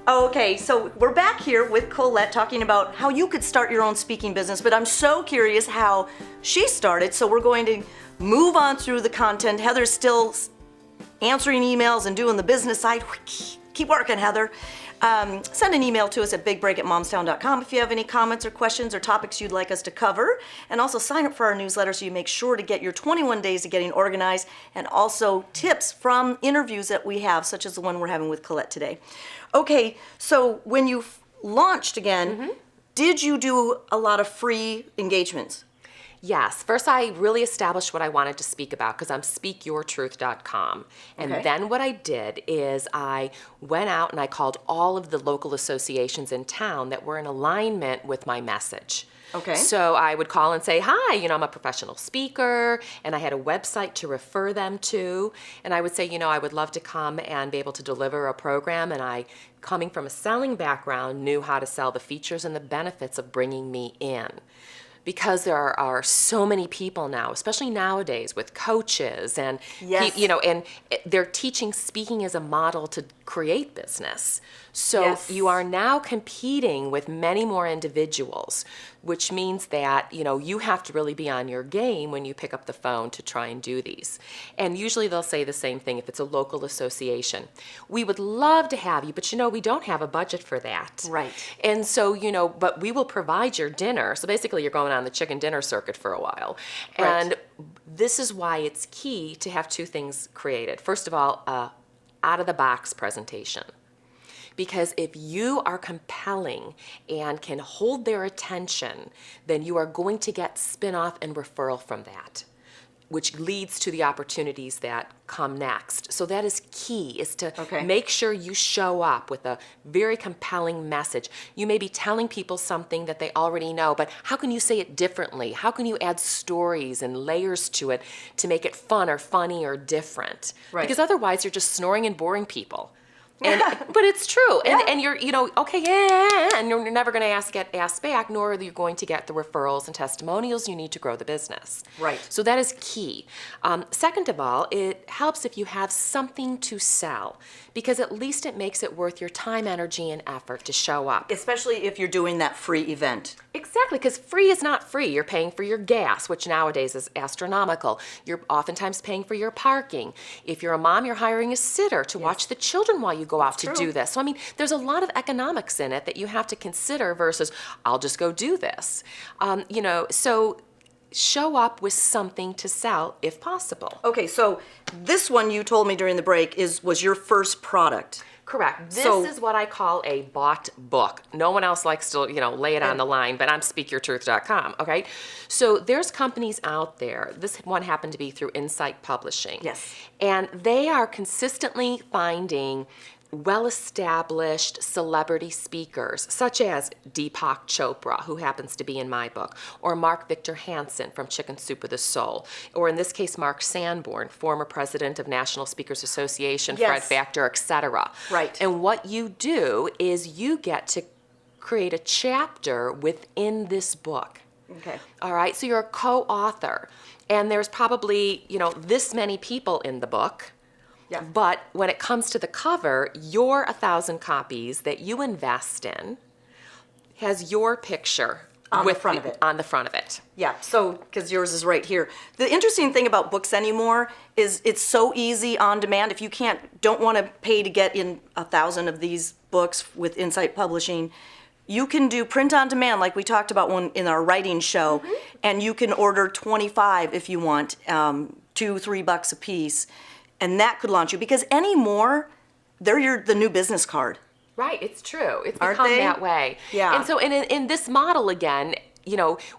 Okay, so we're back here with Colette talking about how you could start your own speaking business, but I'm so curious how she started, so we're going to move on through the content. Heather's still answering emails and doing the business side. Keep working, Heather. Send an email to us at bigbreak@momstown.com if you have any comments or questions or topics you'd like us to cover. And also sign up for our newsletter so you make sure to get your 21 days of getting organized, and also tips from interviews that we have, such as the one we're having with Colette today. Okay, so when you launched again, did you do a lot of free engagements? Yes. First, I really established what I wanted to speak about because I'm speakyourtruth.com. And then what I did is I went out and I called all of the local associations in town that were in alignment with my message. Okay. So I would call and say, hi, I'm a professional speaker, and I had a website to refer them to. And I would say, I would love to come and be able to deliver a program. And I, coming from a selling background, knew how to sell the features and the benefits of bringing me in. Because there are so many people now, especially nowadays with coaches and, and they're teaching speaking as a model to create business. So you are now competing with many more individuals, which means that, you have to really be on your game when you pick up the phone to try and do these. And usually they'll say the same thing if it's a local association. We would love to have you, but we don't have a budget for that. Right. And so, but we will provide your dinner. So basically you're going on the chicken dinner circuit for a while. Right. And this is why it's key to have two things created. First of all, out-of-the-box presentation. Because if you are compelling and can hold their attention, then you are going to get spin-off and referral from that, which leads to the opportunities that come next. So that is key, is to make sure you show up with a very compelling message. You may be telling people something that they already know, but how can you say it differently? How can you add stories and layers to it to make it fun or funny or different? Right. Because otherwise you're just snoring and boring people. But it's true. And you're, and you're never going to get asked back, nor are you going to get the referrals and testimonials you need to grow the business. Right. So that is key. Second of all, it helps if you have something to sell, because at least it makes it worth your time, energy, and effort to show up. Especially if you're doing that free event. Exactly, because free is not free. You're paying for your gas, which nowadays is astronomical. You're oftentimes paying for your parking. If you're a mom, you're hiring a sitter to watch the children while you go out to do this. So, there's a lot of economics in it that you have to consider versus, I'll just go do this. So show up with something to sell if possible. Okay, so this one you told me during the break was your first product. Correct. This is what I call a bought book. No one else likes to, lay it on the line, but I'm speakyourtruth.com, okay? So there's companies out there. This one happened to be through Insight Publishing. Yes. And they are consistently finding well-established celebrity speakers, such as Deepak Chopra, who happens to be in my book, or Mark Victor Hansen from Chicken Soup for the Soul, or in this case, Mark Sanborn, former president of National Speakers Association, Fred Factor, etc. Right. And what you do is you get to create a chapter within this book. Okay. All right, so you're a co-author, and there's probably, this many people in the book. Yeah. But when it comes to the cover, your 1,000 copies that you invest in has your picture on the front of it. On the front of it. Yeah, so, because yours is right here. The interesting thing about books anymore is it's so easy on demand. If you don't want to pay to get in 1,000 of these books with Insight Publishing, you can do print on demand like we talked about in our writing show, and you can order 25 if you want, $2-3 a piece. And that could launch you, because anymore, they're the new business card. Right, it's true. It's Aren't become they? that way. Yeah. And so in this model again,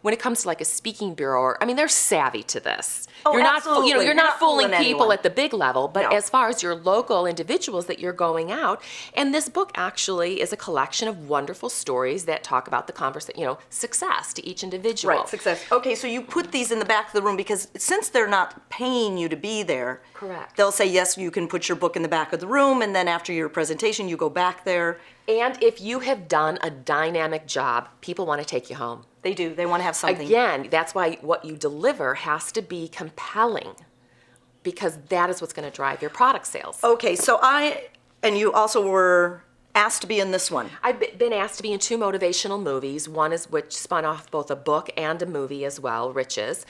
when it comes to like a speaking bureau, they're savvy to this. Oh, you're absolutely. Not, you're not fooling people anyone at the big level, but No. as far as your local individuals that you're going out, and this book actually is a collection of wonderful stories that talk about the success to each individual. Right, success. Okay, so you put these in the back of the room because since they're not paying you to be there, Correct. They'll say, yes, you can put your book in the back of the room, and then after your presentation, you go back there. And if you have done a dynamic job, people want to take you home. They do. They want to have something. Again, that's why what you deliver has to be compelling, because that is what's going to drive your product sales. Okay, so and you also were asked to be in this one. Been asked to be in 2 motivational movies. One is which spun off both a book and a movie as well, Riches.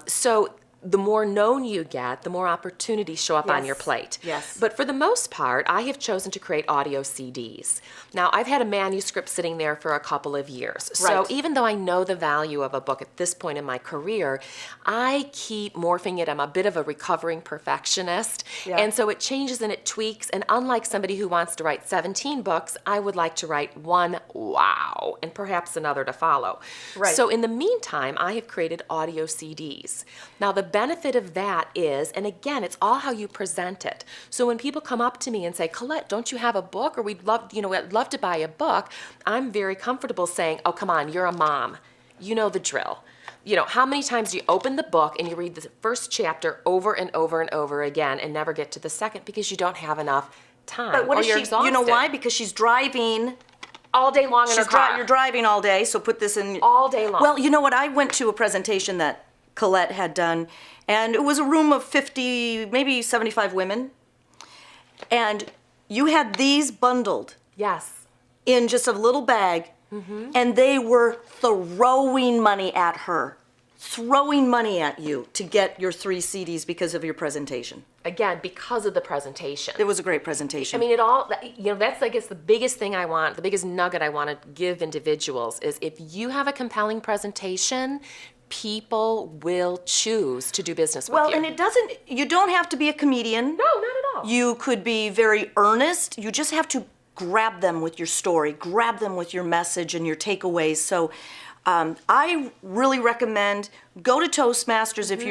So the more known you get, the more opportunities show up on your plate. Yes. But for the most part, I have chosen to create audio CDs. Now, I've had a manuscript sitting there for a couple of years. So Right. even though I know the value of a book at this point in my career, I keep morphing it. I'm a bit of a recovering perfectionist. Yeah. And so it changes and it tweaks. And unlike somebody who wants to write 17 books, I would like to write one, wow, and perhaps another to follow. Right. So in the meantime, I have created audio CDs. Now, the benefit of that is, and again, it's all how you present it. So when people come up to me and say, Colette, don't you have a book? Or we'd love to buy a book. I'm very comfortable saying, oh, come on, you're a mom. You know the drill. How many times do you open the book and you read the first chapter over and over and over again and never get to the second because you don't have enough time, But what or is you're she? exhausted. You know why? Because she's driving. All day long in her car. You're driving all day, so put this in. All day long. Well, you know what? I went to a presentation that Colette had done, and it was a room of 50, maybe 75 women, and you had these bundled Yes. in just a little bag, and they were throwing money at her, throwing money at you to get your 3 CDs because of your presentation. Again, because of the presentation. It was a great presentation. I mean, that's, I guess, the biggest thing I want, the biggest nugget I want to give individuals is if you have a compelling presentation, people will choose to do business with you. Well, and you don't have to be a comedian. No, not at all. You could be very earnest. You just have to grab them with your story, grab them with your message and your takeaways. So I really recommend go to Toastmasters if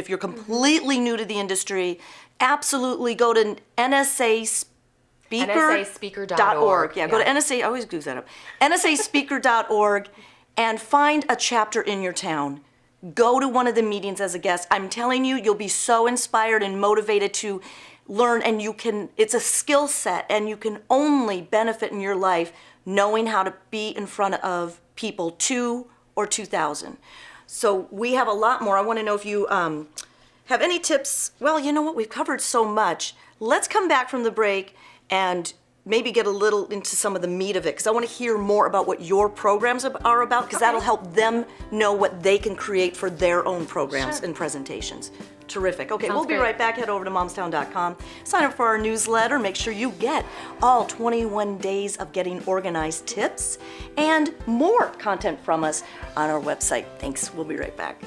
you're completely new to the industry. Absolutely go to NSAspeaker.org. Yeah, go to NSA. I always goose that up. NSAspeaker.org and find a chapter in your town. Go to one of the meetings as a guest. I'm telling you, you'll be so inspired and motivated to learn, and it's a skill set, and you can only benefit in your life knowing how to be in front of people 2 or 2,000. So we have a lot more. I want to know if you have any tips. Well, you know what? We've covered so much. Let's come back from the break and maybe get a little into some of the meat of it, because I want to hear more about what your programs are about, because that'll help them know what they can create for their own programs and presentations. Terrific. Okay, we'll be right back. Head over to momstown.com. Sign up for our newsletter. Make sure you get all 21 days of getting organized tips and more content from us on our website. Thanks. We'll be right back.